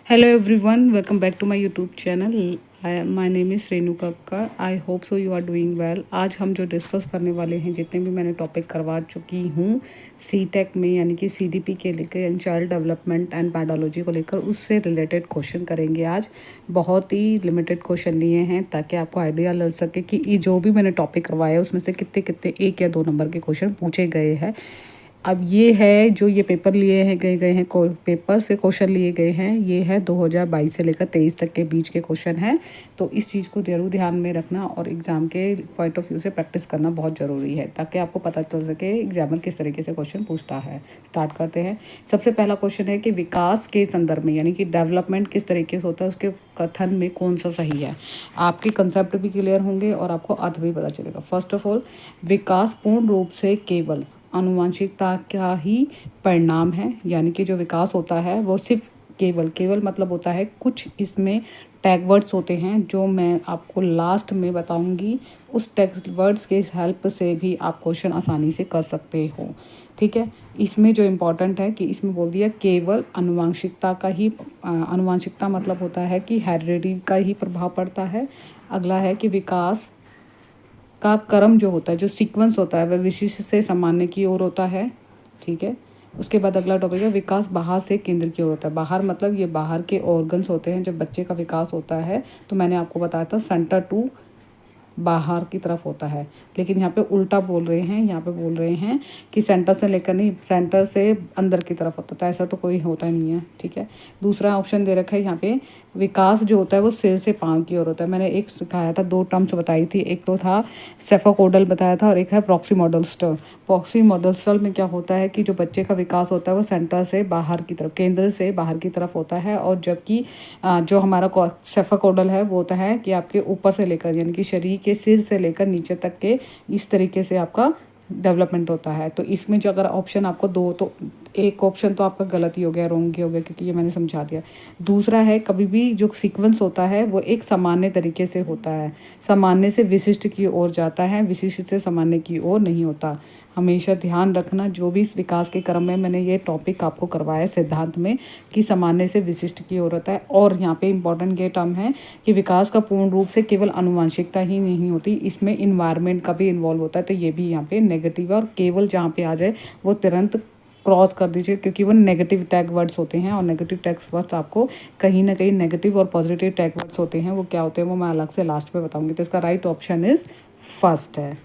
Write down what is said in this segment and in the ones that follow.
Hello everyone, welcome back to my YouTube channel. My name is Renu Kakkar. I hope so you are doing well. आज हम जो discuss करने वाले हैं, जितने भी मैंने टॉपिक करवा चुकी हूँ सी टेक में, यानी कि CDP के लेकर यानी चाइल्ड डेवलपमेंट एंड पैडोलॉजी को लेकर, उससे रिलेटेड क्वेश्चन करेंगे आज. बहुत ही लिमिटेड क्वेश्चन लिए हैं ताकि आपको आइडिया लग सके कि ये जो भी मैंने टॉपिक करवाया उसमें से कितने कितने 1 या 2 नंबर के क्वेश्चन पूछे गए हैं. अब ये है जो ये पेपर लिए हैं गए हैं पेपर से क्वेश्चन लिए गए हैं, ये है 2022 से लेकर 23 तक के बीच के क्वेश्चन हैं. तो इस चीज़ को ज़रूर ध्यान में रखना और एग्ज़ाम के पॉइंट ऑफ व्यू से प्रैक्टिस करना बहुत ज़रूरी है ताकि आपको पता चल सके एग्जामर किस तरीके से क्वेश्चन पूछता है. स्टार्ट करते हैं. सबसे पहला क्वेश्चन है कि विकास के संदर्भ में यानी कि डेवलपमेंट किस तरीके से होता है, उसके कथन में कौन सा सही है. आपके कंसेप्ट भी क्लियर होंगे और आपको अर्थ भी पता चलेगा. फर्स्ट ऑफ ऑल, विकास पूर्ण रूप से केवल आनुवंशिकता का ही परिणाम है. यानी कि जो विकास होता है वो सिर्फ केवल मतलब होता है कुछ इसमें टैग वर्ड्स होते हैं जो मैं आपको लास्ट में बताऊंगी. उस टैग वर्ड्स के हेल्प से भी आप क्वेश्चन आसानी से कर सकते हो. ठीक है. इसमें जो इम्पोर्टेंट है कि इसमें बोल दिया केवल आनुवंशिकता का ही, आनुवंशिकता मतलब होता है कि हेरिडिटी का ही प्रभाव पड़ता है. अगला है कि विकास का क्रम जो होता है, जो सीक्वेंस होता है, वह विशिष्ट से सामान्य की ओर होता है. ठीक है. उसके बाद अगला टॉपिक है विकास बाहर से केंद्र की ओर होता है. बाहर मतलब ये बाहर के ऑर्गन्स होते हैं. जब बच्चे का विकास होता है तो मैंने आपको बताया था सेंटर टू बाहर की तरफ होता है, लेकिन यहाँ पे उल्टा बोल रहे हैं. यहाँ पे बोल रहे हैं कि सेंटर से लेकर नहीं, सेंटर से अंदर की तरफ होता है. ऐसा तो कोई होता नहीं है. ठीक है. दूसरा ऑप्शन दे रखा है यहाँ पे विकास जो होता है वो सिर से पाँव की ओर होता है. मैंने एक सिखाया था, 2 टर्म्स बताई थी. एक तो था सेफोकोडल बताया था और एक है प्रॉक्सीमोडल स्टर. प्रॉक्सीमोडल स्टर में क्या होता है कि जो बच्चे का विकास होता है वो सेंटर से बाहर की तरफ, केंद्र से बाहर की तरफ होता है. और जबकि जो हमारा सेफोकोडल है वो होता है कि आपके ऊपर से लेकर यानी कि शरीर के सिर से लेकर नीचे तक के इस तरीके से आपका डेवलपमेंट होता है. तो इसमें जो अगर ऑप्शन आपको दो, तो एक ऑप्शन तो आपका गलत ही हो गया, रॉन्ग ही हो गया, क्योंकि ये मैंने समझा दिया. दूसरा है कभी भी जो सीक्वेंस होता है वो एक सामान्य तरीके से होता है, सामान्य से विशिष्ट की ओर जाता है, विशिष्ट से सामान्य की ओर नहीं होता. हमेशा ध्यान रखना जो भी इस विकास के क्रम में मैंने ये टॉपिक आपको करवाया सिद्धांत में कि सामान्य से विशिष्ट की ओर होता है. और यहाँ पे इम्पोर्टेंट ये टर्म है कि विकास का पूर्ण रूप से केवल आनुवंशिकता ही नहीं होती, इसमें इन्वायरमेंट का भी इन्वॉल्व होता है. तो ये भी यहाँ पे नेगेटिव है और केवल जहाँ पे आ जाए वो तुरंत क्रॉस कर दीजिए, क्योंकि वो नेगेटिव टैग वर्ड्स होते हैं. और नेगेटिव टैग वर्ड्स आपको कहीं ना कहीं नेगेटिव और पॉजिटिव टैग वर्ड्स होते हैं, वो क्या होते हैं वो मैं अलग से लास्ट में बताऊंगी. तो इसका राइट ऑप्शन इज फर्स्ट है.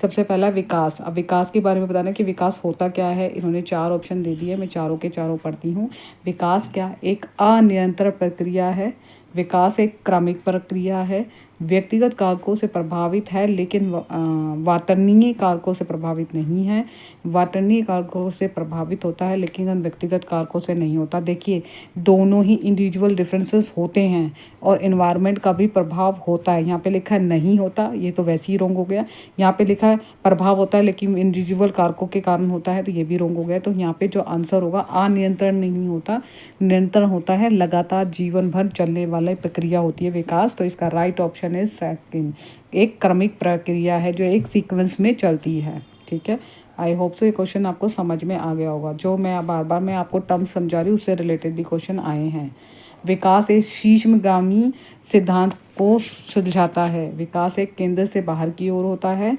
सबसे पहला विकास. अब विकास के बारे में बताना कि विकास होता क्या है. इन्होंने 4 ऑप्शन दे दिए, मैं चारों के चारों पढ़ती हूँ. विकास क्या, एक अनियंत्रित प्रक्रिया है. विकास एक क्रमिक प्रक्रिया है. व्यक्तिगत कारकों से प्रभावित है लेकिन वातरणीय कारकों से प्रभावित नहीं है. वातरणीय कारकों से प्रभावित होता है लेकिन व्यक्तिगत कारकों से नहीं होता. देखिए, दोनों ही इंडिविजुअल डिफरेंसेस होते हैं और इन्वायरमेंट का भी प्रभाव होता है. यहाँ पे लिखा है नहीं होता, ये तो वैसे ही रोंग हो गया. यहाँ पे लिखा है प्रभाव होता है लेकिन इंडिविजुअल कारकों के कारण होता है, तो ये भी रोंग हो गया. तो यहाँ पे जो आंसर होगा, अनियंत्रण नहीं होता, निरंतर होता है, लगातार जीवन भर चलने वाली प्रक्रिया होती है विकास. तो इसका राइट ऑप्शन इज सेकंड. एक क्रमिक प्रक्रिया है जो एक सीक्वेंस में चलती है. ठीक है. आई होप सो ये क्वेश्चन आपको समझ में आ गया होगा. जो मैं बार बार मैं आपको टर्म्स समझा रही हूँ उससे रिलेटेड भी क्वेश्चन आए हैं. विकास एक शीर्षगामी सिद्धांत को सुलझाता है. विकास एक केंद्र से बाहर की ओर होता है.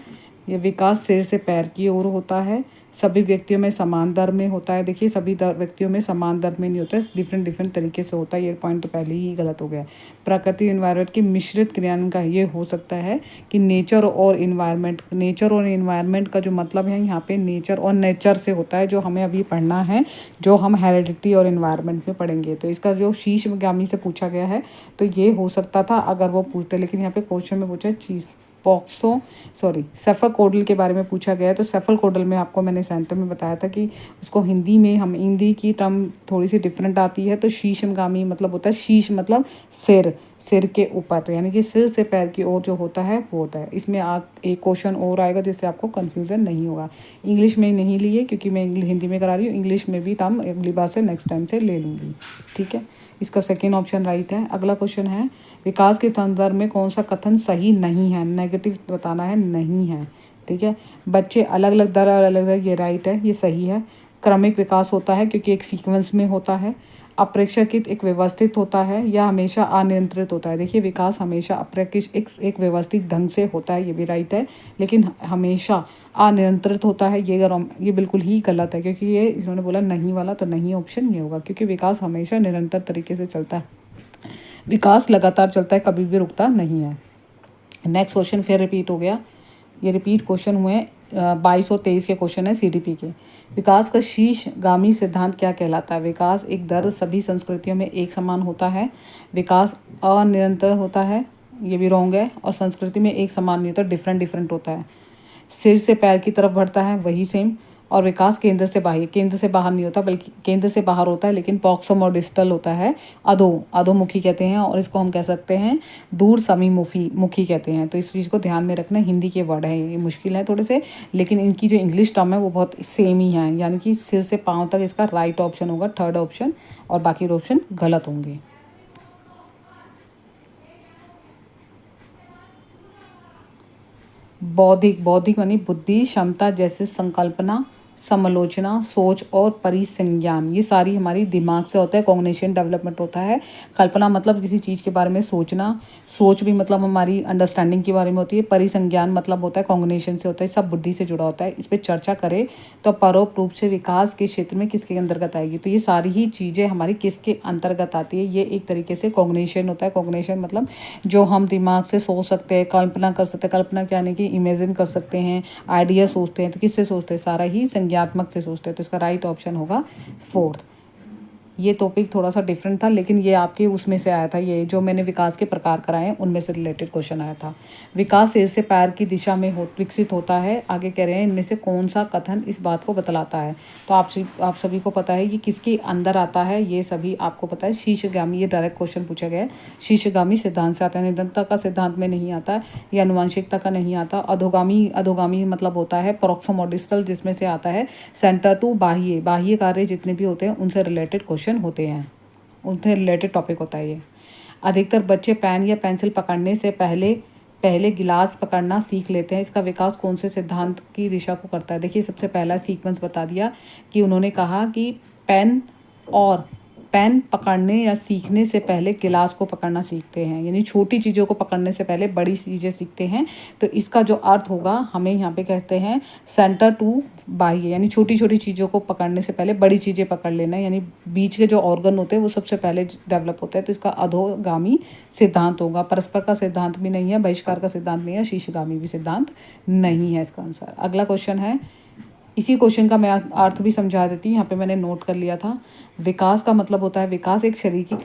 यह विकास सिर से पैर की ओर होता है. सभी व्यक्तियों में समान दर में होता है. देखिए, सभी व्यक्तियों में समान दर में नहीं होता है, डिफरेंट तरीके से होता है. ये पॉइंट तो पहले ही गलत हो गया. प्रकृति इन्वायरमेंट की मिश्रित क्रियान्वयन का ये हो सकता है कि नेचर और इन्वायरमेंट. नेचर और इन्वायरमेंट का जो मतलब है यहाँ पे नेचर और नेचर से होता है, जो हमें अभी पढ़ना है, जो हम हेरिडिटी और इन्वायरमेंट में पढ़ेंगे. तो इसका जो शीर्षगामी से पूछा गया है तो ये हो सकता था अगर वो पूछते, लेकिन यहाँ पे क्वेश्चन में पूछा सेफोकोडल के बारे में पूछा गया है. तो सेफोकोडल में आपको मैंने सेंटर में बताया था कि उसको हिंदी में हम हिंदी की टर्म थोड़ी सी डिफरेंट आती है. तो शीर्षगामी मतलब होता है, शीर्ष मतलब सिर, सिर के ऊपर, तो यानी कि सिर से पैर की ओर जो होता है वो होता है. इसमें एक क्वेश्चन और आएगा जिससे आपको कन्फ्यूज़न नहीं होगा. इंग्लिश में नहीं लिए क्योंकि मैं हिंदी में करा रही हूँ. इंग्लिश में भी टर्म अगली बार से नेक्स्ट टाइम से ले लूँगी. ठीक है. इसका सेकेंड ऑप्शन राइट है. अगला क्वेश्चन है विकास के संदर्भ में कौन सा कथन सही नहीं है. नेगेटिव बताना है, नहीं है. ठीक है. बच्चे अलग अलग दर और अलग अलग, ये राइट है, ये सही है. क्रमिक विकास होता है क्योंकि एक सीक्वेंस में होता है. अपेक्षाकृत एक व्यवस्थित होता है या हमेशा अनियंत्रित होता है। देखिए विकास हमेशा अपेक्षाकृत एक व्यवस्थित ढंग से होता है, ये भी राइट है, लेकिन हमेशा अनियंत्रित होता है, ये बिल्कुल ही गलत है, क्योंकि ये इन्होंने बोला नहीं वाला, तो नहीं ऑप्शन ये होगा, क्योंकि विकास हमेशा निरंतर तरीके से चलता है। विकास लगातार चलता है, कभी भी रुकता नहीं है। नेक्स्ट क्वेश्चन फिर रिपीट हो गया, ये रिपीट क्वेश्चन हुए 22 और 23 के क्वेश्चन है सीडीपी के। विकास का शीर्षगामी सिद्धांत क्या कहलाता है? विकास एक दर सभी संस्कृतियों में एक समान होता है। विकास अनिरंतर होता है, ये भी रॉन्ग है, और संस्कृति में एक समान नहीं होता, डिफरेंट डिफरेंट होता है। सिर से पैर की तरफ बढ़ता है, वही सेम। और विकास केंद्र से बाहर नहीं होता, बल्कि केंद्र से बाहर होता है, लेकिन प्रॉक्सिम और डिस्टल होता है। अधोमुखी कहते हैं, और इसको हम कह सकते हैं दूर समीमुखी कहते हैं। तो इस चीज़ को ध्यान में रखना, हिंदी के वर्ड है, ये मुश्किल है थोड़े से, लेकिन इनकी जो इंग्लिश टर्म है वो बहुत सेम ही है। यानी कि सिर से पाँव तक इसका राइट ऑप्शन होगा, थर्ड ऑप्शन, और बाकी ऑप्शन गलत होंगे। बौद्धिक यानी बुद्धि, क्षमता, जैसे संकल्पना, समालोचना, सोच और परिसंज्ञान, ये सारी हमारी दिमाग से होता है। कॉग्निशन डेवलपमेंट होता है। कल्पना मतलब किसी चीज़ के बारे में सोचना, सोच भी मतलब हमारी अंडरस्टैंडिंग के बारे में होती है। परिसंज्ञान मतलब होता है कॉग्निशन से होता है, सब बुद्धि से जुड़ा होता है। इस पर चर्चा करें तो परोक्ष रूप से विकास के क्षेत्र में किसके अंतर्गत आएगी? तो ये सारी ही चीज़ें हमारी किसके अंतर्गत आती है? ये एक तरीके से कॉग्निशन होता है। कॉग्निशन मतलब जो हम दिमाग से सोच सकते हैं, कल्पना कर सकते हैं। कल्पना क्या, यानी कि इमेजिन कर सकते हैं, आइडिया सोचते हैं, तो किससे सोचते हैं? सारा ही संज्ञात्मक से सोचते हैं। तो इसका राइट ऑप्शन होगा फोर्थ। ये टॉपिक थोड़ा सा डिफरेंट था, लेकिन ये आपके उसमें से आया था, ये जो मैंने विकास के प्रकार कराए हैं उनमें से रिलेटेड क्वेश्चन आया था। विकास सिर से पैर की दिशा में विकसित होता है। आगे कह रहे हैं इनमें से कौन सा कथन इस बात को बतलाता है? तो आप सभी को पता है कि किसके अंदर आता है, ये सभी आपको पता है। शीर्षगामी, ये डायरेक्ट क्वेश्चन पूछा गया है। शीर्षगामी सिद्धांत से आता है, निरंतरता का सिद्धांत में नहीं आता, या अनुवांशिकता का नहीं आता। अधोगामी मतलब होता है प्रॉक्सिम और डिस्टल, जिसमें से आता है सेंटर टू बाह्य कार्य जितने भी होते हैं उनसे रिलेटेड क्वेश्चन होते हैं, उनसे रिलेटेड टॉपिक होता है ये। अधिकतर बच्चे पेन या पेंसिल पकड़ने से पहले गिलास पकड़ना सीख लेते हैं। इसका विकास कौन से सिद्धांत की दिशा को करता है? देखिए सबसे पहला सीक्वेंस बता दिया कि उन्होंने कहा कि पेन पकड़ने या सीखने से पहले गिलास को पकड़ना सीखते हैं, यानी छोटी चीज़ों को पकड़ने से पहले बड़ी चीज़ें सीखते हैं। तो इसका जो अर्थ होगा, हमें यहाँ पे कहते हैं सेंटर टू बाह्य, यानी छोटी छोटी चीज़ों को पकड़ने से पहले बड़ी चीज़ें पकड़ लेना, यानी बीच के जो ऑर्गन होते हैं वो सबसे पहले डेवलप होते हैं। तो इसका अधोगामी सिद्धांत होगा। परस्पर का सिद्धांत भी नहीं है, बहिष्कार का सिद्धांत नहीं है, शीर्षगामी भी सिद्धांत नहीं है इसका आंसर। अगला क्वेश्चन है, इसी क्वेश्चन का मैं अर्थ भी समझा देती हूँ, यहाँ पे मैंने नोट कर लिया था। विकास का मतलब होता है, विकास एक शरीर की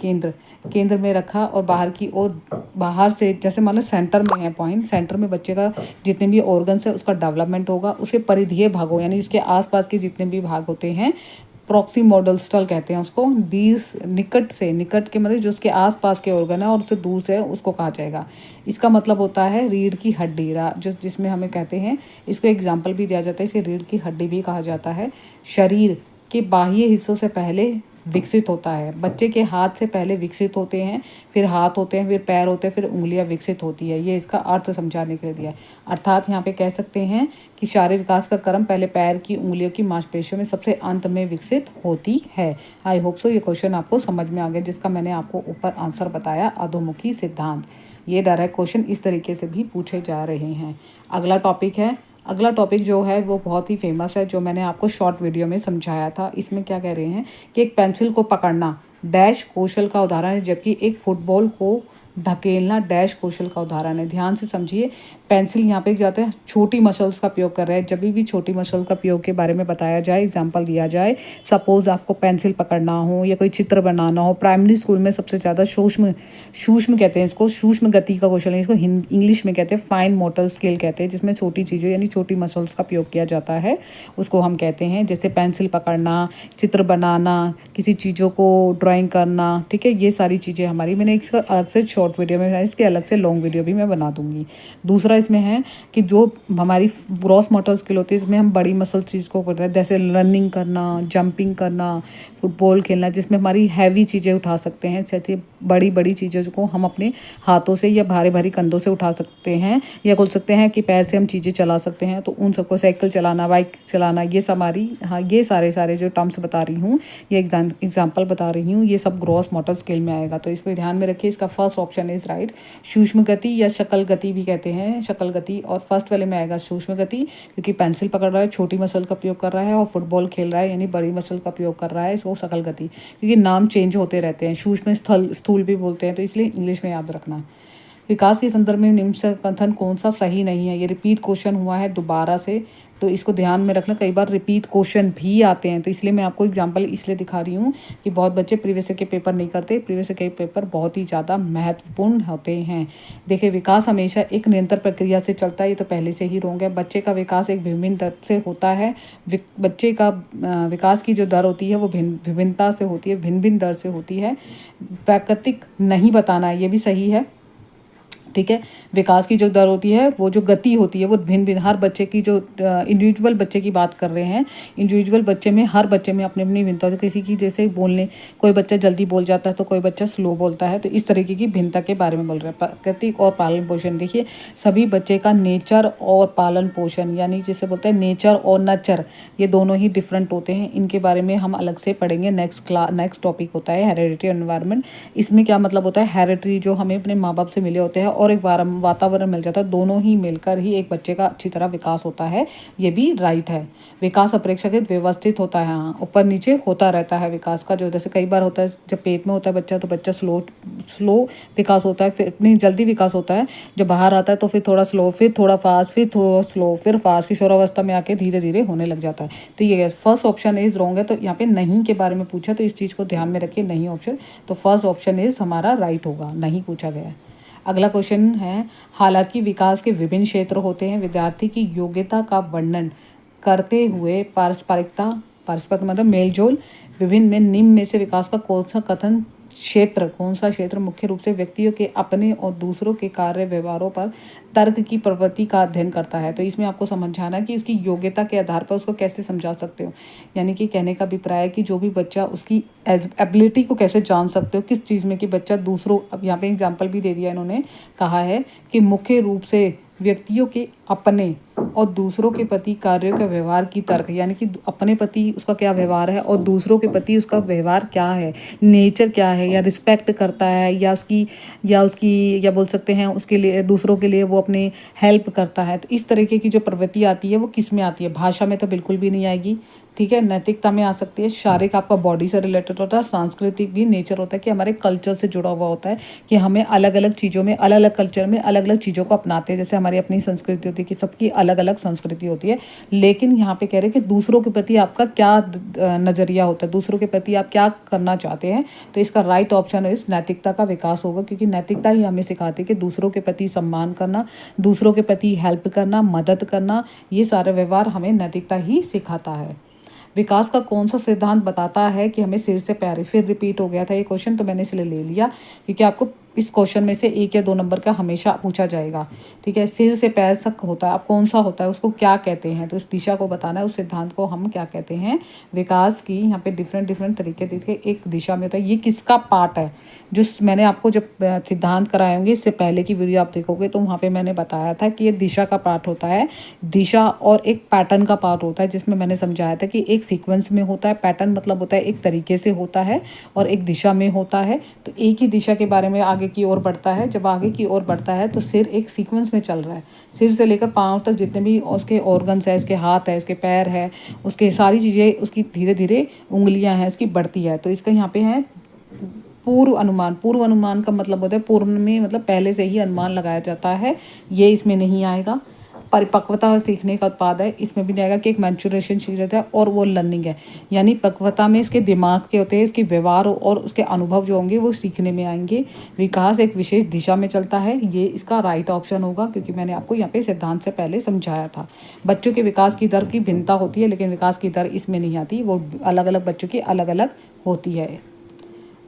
केंद्र में रखा और बाहर से, जैसे मान लो सेंटर में है पॉइंट, सेंटर में बच्चे का जितने भी ऑर्गन्स है उसका डेवलपमेंट होगा। उसे परिधीय भागों, यानी इसके आसपास के जितने भी भाग होते हैं, प्रॉक्सिमोडल्स्टल कहते हैं उसको। निकट के मतलब जो उसके आसपास के ऑर्गन है और उससे दूर से है उसको कहा जाएगा। इसका मतलब होता है रीढ़ की हड्डी, जिसमें हमें कहते हैं, इसको एग्जाम्पल भी दिया जाता है, इसे रीढ़ की हड्डी भी कहा जाता है। शरीर के बाह्य हिस्सों से पहले विकसित होता है। बच्चे के हाथ से पहले विकसित होते हैं, फिर हाथ होते हैं, फिर पैर होते हैं, फिर उंगलियां विकसित होती है। ये इसका अर्थ समझाने के लिए दिया है। अर्थात यहाँ पे कह सकते हैं कि शारीरिक विकास का क्रम पहले पैर की उंगलियों की मांसपेशियों में सबसे अंत में विकसित होती है। आई होप सो ये क्वेश्चन आपको समझ में आ गया, जिसका मैंने आपको ऊपर आंसर बताया, अधोमुखी सिद्धांत। ये डायरेक्ट क्वेश्चन इस तरीके से भी पूछे जा रहे हैं। अगला टॉपिक जो है वो बहुत ही फेमस है, जो मैंने आपको शॉर्ट वीडियो में समझाया था। इसमें क्या कह रहे हैं कि एक पेंसिल को पकड़ना डैश कौशल का उदाहरण है, जबकि एक फुटबॉल को धकेलना डैश कौशल का उदाहरण है। ध्यान से समझिए, पेंसिल यहाँ पे क्या होता है, छोटी मसल्स का प्रयोग कर रहे हैं। जब भी छोटी मसल का प्रयोग के बारे में बताया जाए, एग्जांपल दिया जाए, सपोज आपको पेंसिल पकड़ना हो या कोई चित्र बनाना हो, प्राइमरी स्कूल में सबसे ज़्यादा सूक्ष्म कहते हैं इसको, सूक्ष्म गति का कौशल है, इसको इंग्लिश में कहते हैं फाइन मोटर स्किल कहते हैं, जिसमें छोटी चीज़ें यानी छोटी मसल्स का प्रयोग किया जाता है, उसको हम कहते हैं। जैसे पेंसिल पकड़ना, चित्र बनाना, किसी चीज़ों को ड्राइंग करना, ठीक है, ये सारी चीज़ें हमारी, मैंने इसका अलग से शॉर्ट वीडियो में, इसके अलग से लॉन्ग वीडियो भी मैं बना दूंगी। दूसरा इसमें है कि जो हमारी ग्रॉस मोटर स्किल होती है, इसमें हम बड़ी मसल चीज़ को करते हैं, जैसे रनिंग करना, जंपिंग करना, फुटबॉल खेलना, जिसमें हमारी हैवी चीज़ें उठा सकते हैं। जैसे बड़ी बड़ी चीज़ों को हम अपने हाथों से या भारी भारी कंधों से उठा सकते हैं, या बोल सकते हैं कि पैर से हम चीज़ें चला सकते हैं। तो उन सबको, साइकिल चलाना, बाइक चलाना, ये सब हमारी, हाँ, ये सारे जो टर्म्स बता रही हूँ, ये एग्जाम्पल बता रही हूँ, ये सब ग्रॉस मोटर स्किल में आएगा। तो इसको ध्यान में रखिए। इसका फर्स्ट ऑप्शन इज राइट। सूक्ष्म गति या शकल गति भी कहते हैं, शकल गति। और फर्स्ट वाले में आएगा सूक्ष्म गति, क्योंकि पेंसिल पकड़ रहा है, छोटी मसल का प्रयोग कर रहा है, और फुटबॉल खेल रहा है यानी बड़ी मसल का प्रयोग कर रहा है, इसको शकल गति। क्योंकि नाम चेंज होते रहते हैं, सूक्ष्म स्थूल भी बोलते हैं, तो इसलिए इंग्लिश में याद रखना। विकास के संदर्भ में निम्न से कथन कौन सा सही नहीं है? ये रिपीट क्वेश्चन हुआ है दोबारा से, तो इसको ध्यान में रखना। कई बार रिपीट क्वेश्चन भी आते हैं, तो इसलिए मैं आपको एग्जांपल इसलिए दिखा रही हूँ कि बहुत बच्चे प्रीवियस ईयर के पेपर नहीं करते। प्रीवियस ईयर के पेपर बहुत ही ज़्यादा महत्वपूर्ण होते हैं। देखिए, विकास हमेशा एक निरंतर प्रक्रिया से चलता है, ये तो पहले से ही रोंग है। बच्चे का विकास एक भिन्न दर से होता है। बच्चे का विकास की जो दर होती है वो विभिन्नता से होती है, भिन्न भिन्न दर से होती है। प्राकृतिक नहीं बताना, ये भी सही है, ठीक है। विकास की जो दर होती है, वो जो गति होती है, वो भिन्न भिन्न, हर बच्चे की जो इंडिविजुअल बच्चे की बात कर रहे हैं, इंडिविजुअल बच्चे में, हर बच्चे में अपनी अपनी भिन्नता होती है। किसी की जैसे बोलने, कोई बच्चा जल्दी बोल जाता है तो कोई बच्चा स्लो बोलता है, तो इस तरीके की भिन्नता के बारे में बोल रहे हैं। प्राकृतिक और पालन पोषण, देखिए सभी बच्चे का नेचर और पालन पोषण, यानी जैसे बोलते हैं नेचर और नचर, ये दोनों ही डिफरेंट होते हैं। इनके बारे में हम अलग से पढ़ेंगे। नेक्स्ट टॉपिक होता है हेरिडिटी और एनवायरनमेंट। इसमें क्या मतलब होता है? हेरिडिटी जो हमें अपने माँ बाप से मिले होते हैं, और एक वातावरण मिल जाता है, दोनों ही मिलकर ही एक बच्चे का अच्छी तरह विकास होता है। ये भी राइट है। विकास अपेक्षाकृत व्यवस्थित होता है, हाँ, ऊपर नीचे होता रहता है विकास का। जो जैसे कई बार होता है, जब पेट में होता है बच्चा, तो बच्चा स्लो विकास होता है, फिर नहीं जल्दी विकास होता है। जब बाहर आता है तो फिर थोड़ा स्लो, फिर थोड़ा फास्ट, फिर थोड़ा स्लो, फिर फास्ट, किशोरावस्था में आके धीरे धीरे होने लग जाता है। तो ये फर्स्ट ऑप्शन इज रॉन्ग है। तो यहाँ पे नहीं के बारे में पूछा, तो इस चीज़ को ध्यान में रखिए, नहीं ऑप्शन। तो फर्स्ट ऑप्शन इज हमारा राइट होगा, नहीं पूछा गया है। अगला क्वेश्चन है, हालांकि विकास के विभिन्न क्षेत्र होते हैं, विद्यार्थी की योग्यता का वर्णन करते हुए पारस्परिक मतलब मेलजोल विभिन्न में निम्न में से विकास का कौन सा क्षेत्र मुख्य रूप से व्यक्तियों के अपने और दूसरों के कार्य व्यवहारों पर तर्क की प्रवृत्ति का अध्ययन करता है। तो इसमें आपको समझाना कि उसकी योग्यता के आधार पर उसको कैसे समझा सकते हो। यानी कि कहने का अभिप्राय है कि जो भी बच्चा, उसकी एबिलिटी को कैसे जान सकते हो, किस चीज़ में कि बच्चा दूसरों, अब यहाँ पे एग्जाम्पल भी दे दिया इन्होंने, कहा है कि मुख्य रूप से व्यक्तियों के अपने और दूसरों के प्रति कार्यों का व्यवहार की तर्क, यानी कि अपने प्रति उसका क्या व्यवहार है और दूसरों के प्रति उसका व्यवहार क्या है, नेचर क्या है, या रिस्पेक्ट करता है, या बोल सकते हैं उसके लिए, दूसरों के लिए वो अपने हेल्प करता है। तो इस तरीके की जो प्रवृत्ति आती है वो किस में आती है? भाषा में तो बिल्कुल भी नहीं आएगी, ठीक है। नैतिकता में आ सकती है। शारीरिक आपका बॉडी से रिलेटेड होता है। सांस्कृतिक भी नेचर होता है कि हमारे कल्चर से जुड़ा हुआ होता है, कि हमें अलग अलग चीज़ों में, अलग अलग कल्चर में अलग अलग चीज़ों को अपनाते हैं। जैसे हमारी अपनी संस्कृति होती है कि सबकी अलग अलग संस्कृति होती है, लेकिन यहाँ पे कह रहे हैं कि दूसरों के प्रति आपका क्या नज़रिया होता है, दूसरों के प्रति आप क्या करना चाहते हैं। तो इसका राइट ऑप्शन इस नैतिकता का विकास होगा, क्योंकि नैतिकता ही हमें सिखाती है कि दूसरों के प्रति सम्मान करना, दूसरों के प्रति हेल्प करना, मदद करना, ये सारे व्यवहार हमें नैतिकता ही सिखाता है। विकास का कौन सा सिद्धांत बताता है कि हमें सिर से पैर, फिर रिपीट हो गया था ये क्वेश्चन, तो मैंने इसलिए ले लिया क्योंकि आपको इस क्वेश्चन में से 1 या 2 नंबर का हमेशा पूछा जाएगा, ठीक है। सिर से पैर तक होता है, अब कौन सा होता है, उसको क्या कहते हैं, तो उस दिशा को बताना है, उस सिद्धांत को हम क्या कहते हैं। विकास की यहाँ पे डिफरेंट तरीके देखिए, एक दिशा में होता है। ये किसका पार्ट है? जो मैंने आपको जब सिद्धांत कराए होंगे, इससे पहले की वीडियो आप देखोगे तो वहाँ पे मैंने बताया था कि ये दिशा का पार्ट होता है। दिशा और एक पैटर्न का पार्ट होता है, जिसमें मैंने समझाया था कि एक सीक्वेंस में होता है, पैटर्न मतलब होता है एक तरीके से होता है, और एक दिशा में होता है। तो एक ही दिशा के बारे में आगे की ओर बढ़ता है। जब आगे की ओर बढ़ता है तो सिर एक सीक्वेंस में चल रहा है, सिर से लेकर पाँव तक जितने भी उसके ऑर्गन्स है, इसके हाथ है, इसके पैर है, उसके सारी चीज़ें, उसकी धीरे धीरे उंगलियां हैं, उसकी बढ़ती है। तो इसका यहाँ पे है पूर्व अनुमान का मतलब होता है, पूर्व में मतलब पहले से ही अनुमान लगाया जाता है, ये इसमें नहीं आएगा। परिपक्वता और सीखने का उत्पाद है, इसमें भी नहीं आएगा कि एक मैच्योरेशन रहता है, और वो लर्निंग है, यानी पक्वता में इसके दिमाग के होते हैं, इसके व्यवहार और उसके अनुभव जो होंगे वो सीखने में आएंगे। विकास एक विशेष दिशा में चलता है, ये इसका राइट ऑप्शन होगा, क्योंकि मैंने आपको यहाँ पे सिद्धांत से पहले समझाया था। बच्चों के विकास की दर की भिन्नता होती है, लेकिन विकास की दर इसमें नहीं आती, वो अलग अलग बच्चों की अलग अलग होती है।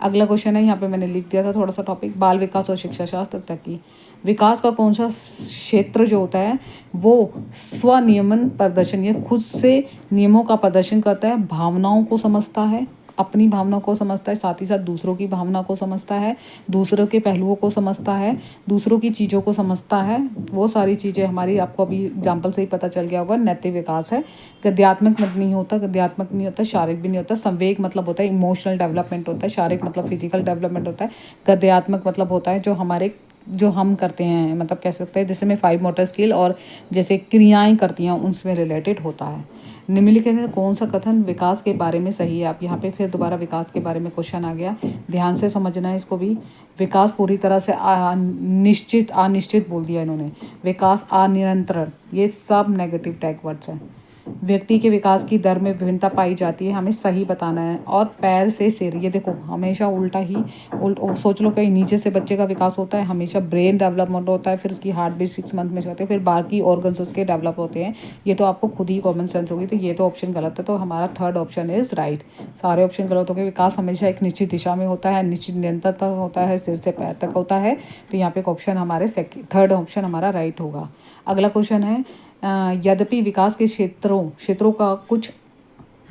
अगला क्वेश्चन है, यहाँ पे मैंने लिख दिया था थोड़ा सा टॉपिक, बाल विकास और शिक्षा शास्त्र तक की। विकास का कौन सा क्षेत्र जो होता है वो स्वनियमन प्रदर्शन, ये खुद से नियमों का प्रदर्शन करता है, भावनाओं को समझता है, अपनी भावनाओं को समझता है, साथ ही साथ दूसरों की भावना को समझता है, दूसरों के पहलुओं को समझता है, दूसरों की चीज़ों को समझता है। वो सारी चीज़ें हमारी, आपको अभी एग्जाम्पल से ही पता चल गया होगा, नैतिक विकास है। गद्यात्मक मत नहीं होता, गद्यात्मक नहीं होता, शारीरिक भी नहीं होता। संवेग मतलब होता है इमोशनल डेवलपमेंट होता है, शारीरिक मतलब फिजिकल डेवलपमेंट होता है। गद्यात्मक मतलब होता है जो हम करते हैं, मतलब कह सकते हैं जैसे में 5 मोटर स्किल और जैसे क्रियाएं करती हैं उनसे रिलेटेड होता है। निम्नलिखित में कौन सा कथन विकास के बारे में सही है? आप यहाँ पे फिर दोबारा विकास के बारे में क्वेश्चन आ गया, ध्यान से समझना है इसको भी। विकास पूरी तरह से अनिश्चित बोल दिया इन्होंने। विकास अनिरंतर, ये सब नेगेटिव टैग वर्ड्स हैं। व्यक्ति के विकास की दर में विभिन्नता पाई जाती है, हमें सही बताना है। और पैर से सिर, ये देखो हमेशा उल्टा ही सोच लो, कहीं नीचे से बच्चे का विकास होता है, हमेशा ब्रेन डेवलपमेंट होता है, फिर उसकी हार्ट बीट 6 मंथ में जाते हैं, फिर बाकी ऑर्गन्स उसके डेवलप होते हैं। ये तो आपको खुद ही कॉमन सेंस होगी, तो ये तो ऑप्शन गलत है। तो हमारा थर्ड ऑप्शन इज राइट, सारे ऑप्शन गलत हो गए। विकास हमेशा एक निश्चित दिशा में होता है, निश्चित निरंतर तक होता है, सिर से पैर तक होता है। तो यहाँ पे ऑप्शन हमारे थर्ड ऑप्शन हमारा राइट होगा। अगला क्वेश्चन है, यद्यपि विकास के क्षेत्रों का कुछ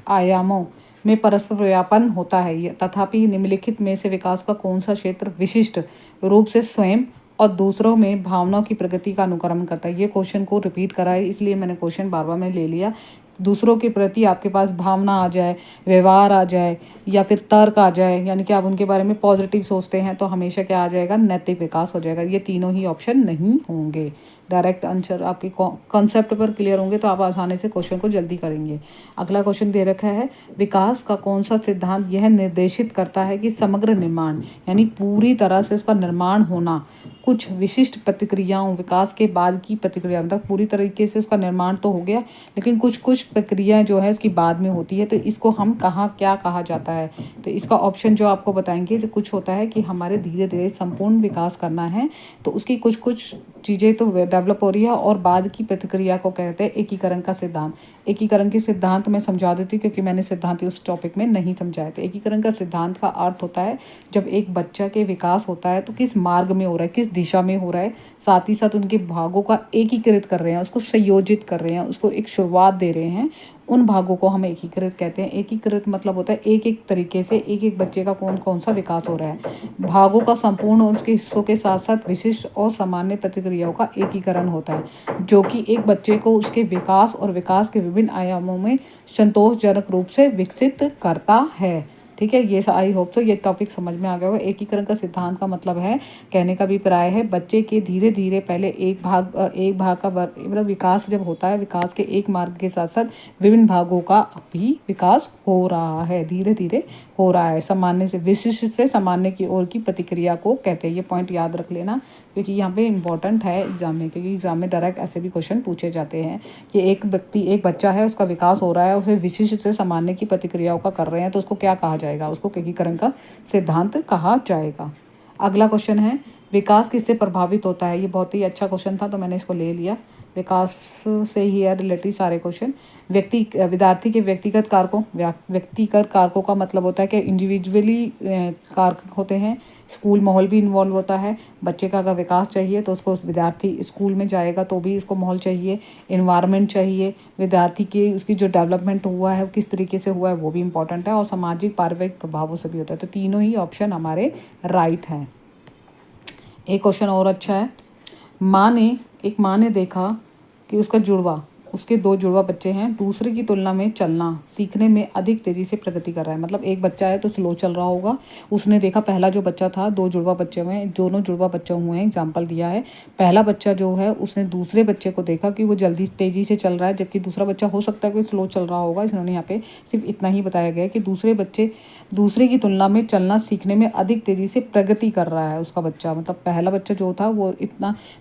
आयामों में परस्पर व्यापन होता है, तथापि निम्नलिखित में से विकास का कौन सा क्षेत्र विशिष्ट रूप से स्वयं और दूसरों में भावनाओं की प्रगति का अनुकरण करता है? ये क्वेश्चन को रिपीट करा है, इसलिए मैंने क्वेश्चन बार बार में ले लिया। दूसरों के प्रति आपके पास भावना आ जाए, व्यवहार आ जाए, या फिर तर्क आ जाए, यानी कि आप उनके बारे में पॉजिटिव सोचते हैं, तो हमेशा क्या आ जाएगा? नैतिक विकास हो जाएगा। ये तीनों ही ऑप्शन नहीं होंगे। डायरेक्ट आंसर आपके कॉन्सेप्ट पर क्लियर होंगे तो आप आसानी से क्वेश्चन को जल्दी करेंगे। अगला क्वेश्चन दे रखा है, विकास का कौन सा सिद्धांत यह निर्देशित करता है कि समग्र निर्माण, यानी पूरी तरह से उसका निर्माण होना, कुछ विशिष्ट प्रतिक्रियाओं, विकास के बाद की प्रतिक्रिया, तक पूरी तरीके से उसका निर्माण तो हो गया, लेकिन कुछ कुछ प्रक्रियाएं जो है उसकी बाद में होती है, तो इसको हम क्या कहा जाता है? तो इसका ऑप्शन जो आपको बताएंगे, जो कुछ होता है कि हमारे धीरे धीरे संपूर्ण विकास करना है, तो उसकी कुछ कुछ चीज़ें तो डेवलप हो रही है, और बाद की प्रतिक्रिया को कहते हैं एकीकरण का सिद्धांत। एकीकरण के सिद्धांत मैं समझा देती हूँ, क्योंकि मैंने सिद्धांत उस टॉपिक में नहीं समझाया था। एकीकरण का सिद्धांत का अर्थ होता है, जब एक बच्चा के विकास होता है तो किस मार्ग में हो रहा है, किस दिशा में हो रहा है, साथ ही साथ उनके भागों का एकीकृत कर रहे हैं, उसको संयोजित कर रहे हैं, उसको एक शुरुआत दे रहे हैं, उन भागों को हम एकीकृत कहते हैं। एकीकृत मतलब होता है एक एक तरीके से एक एक बच्चे का कौन कौन सा विकास हो रहा है, भागों का संपूर्ण और उसके हिस्सों के साथ साथ विशिष्ट और सामान्य प्रतिक्रियाओं का एकीकरण होता है, जो कि एक बच्चे को उसके विकास और विकास के विभिन्न आयामों में संतोषजनक रूप से विकसित करता है। ठीक है, ये आई होप सो ये टॉपिक समझ में आ गया होगा। एकीकरण का सिद्धांत का मतलब है, कहने का अभिप्राय है, बच्चे के धीरे धीरे पहले एक भाग का मतलब विकास जब होता है, विकास के एक मार्ग के साथ साथ विभिन्न भागों का भी विकास हो रहा है, धीरे धीरे हो रहा है। सामान्य से विशिष्ट से सामान्य की ओर की प्रतिक्रिया को कहते हैं। ये पॉइंट याद रख लेना, क्योंकि यहाँ पे इंपॉर्टेंट है एग्जाम में, क्योंकि एग्जाम में डायरेक्ट ऐसे भी क्वेश्चन पूछे जाते हैं कि एक बच्चा है, उसका विकास हो रहा है, उसे विशिष्ट से सामान्य की प्रतिक्रियाओं का कर रहे हैं, तो उसको क्या कहा जाएगा? उसको एकीकरण का सिद्धांत कहा जाएगा। अगला क्वेश्चन है, विकास किससे प्रभावित होता है? ये बहुत ही अच्छा क्वेश्चन था, तो मैंने इसको ले लिया। विकास से ही है रिलेटेड सारे क्वेश्चन। विद्यार्थी के व्यक्तिगत कारकों का मतलब होता है कि इंडिविजुअली कारक होते हैं। स्कूल माहौल भी इन्वॉल्व होता है। बच्चे का अगर विकास चाहिए तो उसको विद्यार्थी स्कूल में जाएगा तो भी इसको माहौल चाहिए, इन्वायरमेंट चाहिए, विद्यार्थी की उसकी जो डेवलपमेंट हुआ है किस तरीके से हुआ है वो भी इम्पोर्टेंट है, और सामाजिक पारिवारिक प्रभावों से भी होता है। तो तीनों ही ऑप्शन हमारे राइट हैं। एक क्वेश्चन और अच्छा है, एक माँ ने देखा कि उसके 2 जुड़वा बच्चे हैं, दूसरे की तुलना में चलना सीखने में अधिक तेज़ी से प्रगति कर रहा है। मतलब एक बच्चा है तो स्लो चल रहा होगा, उसने देखा पहला जो बच्चा था, 2 जुड़वा बच्चे हुए, दोनों जुड़वा बच्चे हुए हैं, एग्जाम्पल दिया है। पहला बच्चा जो है उसने दूसरे बच्चे को देखा कि वो तेज़ी से चल रहा है, जबकि दूसरा बच्चा हो सकता है कि स्लो चल रहा होगा। इन्होंने यहाँ पे सिर्फ इतना ही बताया गया कि दूसरे की तुलना में चलना सीखने में अधिक तेज़ी से प्रगति कर रहा है उसका बच्चा। मतलब पहला बच्चा जो था वो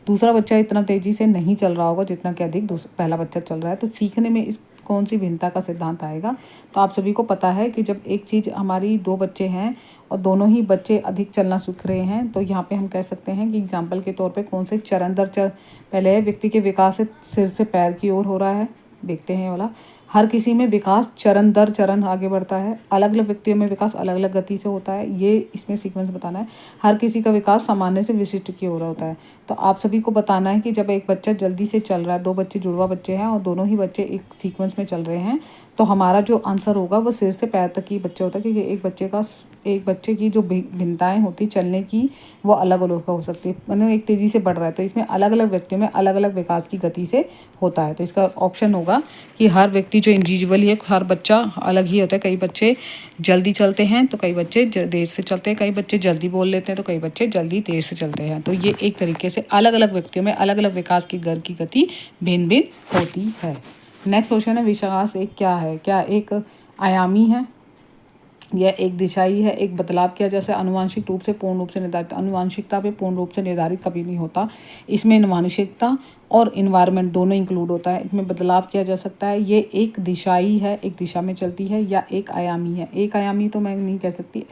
दूसरा बच्चा इतना तेज़ी से नहीं चल रहा होगा जितना कि अधिक पहला बच्चा चल रहा है। तो सीखने में इस कौन सी भिन्नता का सिद्धांत आएगा? तो आप सभी को पता है कि जब एक चीज़ हमारी 2 बच्चे हैं और दोनों ही बच्चे अधिक चलना सीख रहे हैं, तो यहाँ पे हम कह सकते हैं कि एग्जाम्पल के तौर पे कौन से पहले व्यक्ति के विकास से सिर से पैर की ओर हो रहा है, देखते हैं वाला। हर किसी में विकास चरण दर चरण आगे बढ़ता है। अलग अलग व्यक्तियों में विकास अलग अलग गति से होता है, ये इसमें सीक्वेंस बताना है। हर किसी का विकास सामान्य से विशिष्ट की ओर होता है। तो आप सभी को बताना है कि जब एक बच्चा जल्दी से चल रहा है, 2 बच्चे जुड़वा बच्चे हैं और दोनों ही बच्चे एक सीक्वेंस में चल रहे हैं, तो हमारा जो आंसर होगा वो सिर से पैर तक ही बच्चा होता है, क्योंकि एक बच्चे की जो भिन्नताएं होती चलने की वो अलग अलग हो सकती है। मतलब एक तेज़ी से बढ़ रहा है, तो इसमें अलग अलग व्यक्तियों में अलग अलग विकास की गति से होता है। तो इसका ऑप्शन होगा कि हर व्यक्ति जो इंडिविजुअली है, हर बच्चा अलग ही होता है। कई बच्चे जल्दी चलते हैं तो कई बच्चे देर से चलते हैं, कई बच्चे जल्दी बोल लेते हैं तो कई बच्चे जल्दी देर से चलते हैं। तो ये एक तरीके से अलग अलग व्यक्तियों में अलग अलग विकास की दर की गति भिन्न भिन्न होती है। नेक्स्ट क्वेश्चन है, विकास एक क्या है? क्या एक आयामी है, यह एक दिशाई है? एक बदलाव किया जैसे आनुवांशिक रूप से पूर्ण रूप से निर्धारित। आनुवांशिकता पे पूर्ण रूप से निर्धारित कभी नहीं होता। इसमें आनुवांशिकता और इन्वायरमेंट दोनों इंक्लूड होता है। इसमें बदलाव किया जा सकता है। ये एक दिशाई है, एक दिशा में चलती है, या एक आयामी है। एक आयामी तो मैं नहीं कह सकती,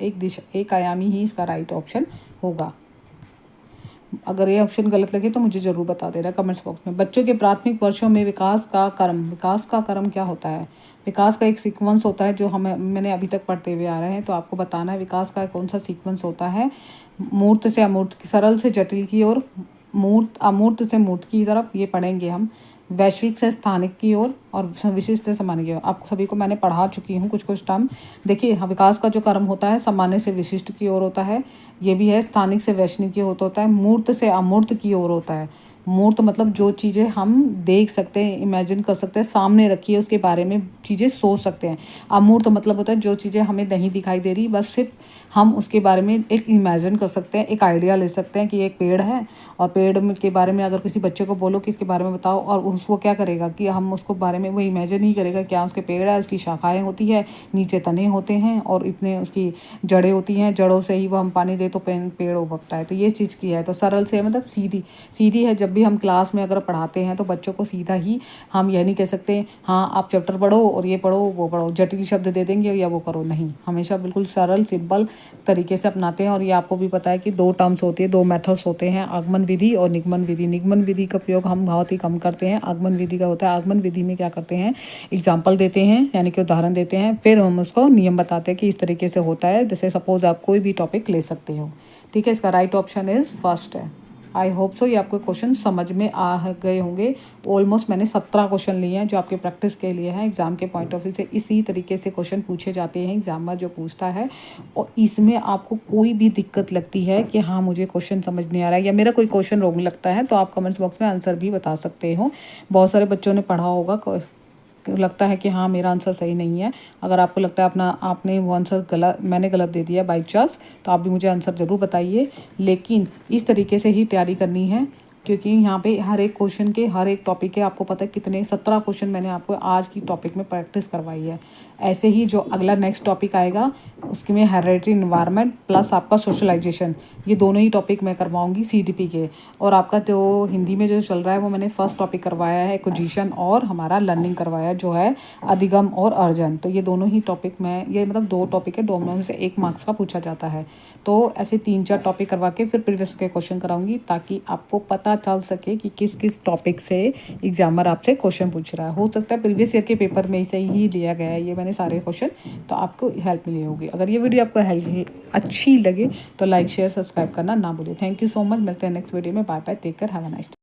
एक आयामी ही इसका राइट ऑप्शन होगा। अगर ये ऑप्शन गलत लगे तो मुझे ज़रूर बता देना कमेंट्स बॉक्स में। बच्चों के प्राथमिक वर्षों में विकास का क्रम क्या होता है? विकास का एक सीक्वेंस होता है जो मैंने अभी तक पढ़ते हुए आ रहे हैं। तो आपको बताना है विकास का कौन सा सीक्वेंस होता है। मूर्त से अमूर्त, सरल से जटिल की ओर, अमूर्त से मूर्त की तरफ, ये पढ़ेंगे हम। वैश्विक से स्थानिक की ओर और विशिष्ट से सामान्य की ओर। आप सभी को मैंने पढ़ा चुकी हूँ कुछ टर्म। देखिए, विकास का जो क्रम होता है सामान्य से विशिष्ट की ओर होता है, ये भी है। स्थानिक से वैश्विक की ओर होता है। मूर्त से अमूर्त की ओर होता है। मूर्त मतलब जो चीज़ें हम देख सकते हैं, इमेजिन कर सकते हैं, सामने रखी है उसके बारे में चीज़ें सोच सकते हैं। अमूर्त मतलब होता है जो चीज़ें हमें नहीं दिखाई दे रही, बस सिर्फ हम उसके बारे में एक इमेजिन कर सकते हैं, एक आइडिया ले सकते हैं कि एक पेड़ है, और पेड़ के बारे में अगर किसी बच्चे को बोलो कि इसके बारे में बताओ, और उसको क्या करेगा कि हम उसको बारे में वो इमेजिन ही करेगा क्या उसके पेड़ है, उसकी शाखाएँ होती है, नीचे तने होते हैं और इतने उसकी जड़ें होती हैं, जड़ों से ही वो हम पानी दे तो पेड़ उगता है। तो ये चीज़ की है। तो सरल से मतलब सीधी है। जब भी हम क्लास में अगर पढ़ाते हैं तो बच्चों को सीधा ही, हम यह नहीं कह सकते हाँ आप चैप्टर पढ़ो और ये पढ़ो वो पढ़ो, जटिल शब्द दे देंगे या वो करो, नहीं। हमेशा बिल्कुल सरल सिंपल तरीके से अपनाते हैं। और ये आपको भी पता है कि 2 टर्म्स होती है, 2 मेथड्स होते हैं, आगमन विधि और निगमन विधि। निगमन विधि का प्रयोग हम बहुत ही कम करते हैं। आगमन विधि का होता है, आगमन विधि में क्या करते हैं, एग्जाम्पल देते हैं, यानी कि उदाहरण देते हैं, फिर हम उसको नियम बताते हैं कि इस तरीके से होता है। जैसे सपोज आप कोई भी टॉपिक ले सकते हो, ठीक है। इसका राइट ऑप्शन इज फर्स्ट है। आई होप सो ये आपको क्वेश्चन समझ में आ गए होंगे। ऑलमोस्ट मैंने 17 क्वेश्चन लिए हैं जो आपके प्रैक्टिस के लिए हैं। एग्जाम के पॉइंट ऑफ व्यू से इसी तरीके से क्वेश्चन पूछे जाते हैं, एग्जामर जो पूछता है। और इसमें आपको कोई भी दिक्कत लगती है कि हाँ मुझे क्वेश्चन समझ नहीं आ रहा है या मेरा कोई क्वेश्चन रॉन्ग लगता है, तो आप कमेंट्स बॉक्स में आंसर भी बता सकते हो। बहुत सारे बच्चों ने पढ़ा होगा, लगता है कि हाँ मेरा आंसर सही नहीं है। अगर आपको लगता है आपने वो आंसर मैंने गलत दे दिया बाई चांस, तो आप भी मुझे आंसर ज़रूर बताइए। लेकिन इस तरीके से ही तैयारी करनी है, क्योंकि यहाँ पे हर एक क्वेश्चन के हर एक टॉपिक के आपको पता है कितने 17 क्वेश्चन मैंने आपको आज की टॉपिक में प्रैक्टिस करवाई है। ऐसे ही जो अगला नेक्स्ट टॉपिक आएगा उसके में हेरिडिटी एनवायरनमेंट प्लस आपका सोशलाइजेशन, ये दोनों ही टॉपिक मैं करवाऊंगी CDP के। और आपका जो हिंदी में जो चल रहा है वो मैंने फर्स्ट टॉपिक करवाया है एक्विजिशन, और हमारा लर्निंग करवाया जो है अधिगम और अर्जन। तो ये दोनों ही टॉपिक ये मतलब 2 टॉपिक है, दोनों में से 1 मार्क्स का पूछा जाता है। तो ऐसे 3-4 टॉपिक करवा के फिर प्रीवियस के क्वेश्चन कराऊंगी, ताकि आपको पता चल सके कि किस किस टॉपिक से एग्जामर आपसे क्वेश्चन पूछ रहा है। हो सकता है प्रीवियस ईयर के पेपर में से ही लिया गया है ये मैंने सारे क्वेश्चन, तो आपको हेल्प मिली होगी। अगर ये वीडियो आपको अच्छी लगे तो लाइक शेयर सब्सक्राइब करना ना भूलिए। Thank you so much. मिलते हैं नेक्स्ट वीडियो में। Bye bye, take care, have a nice day.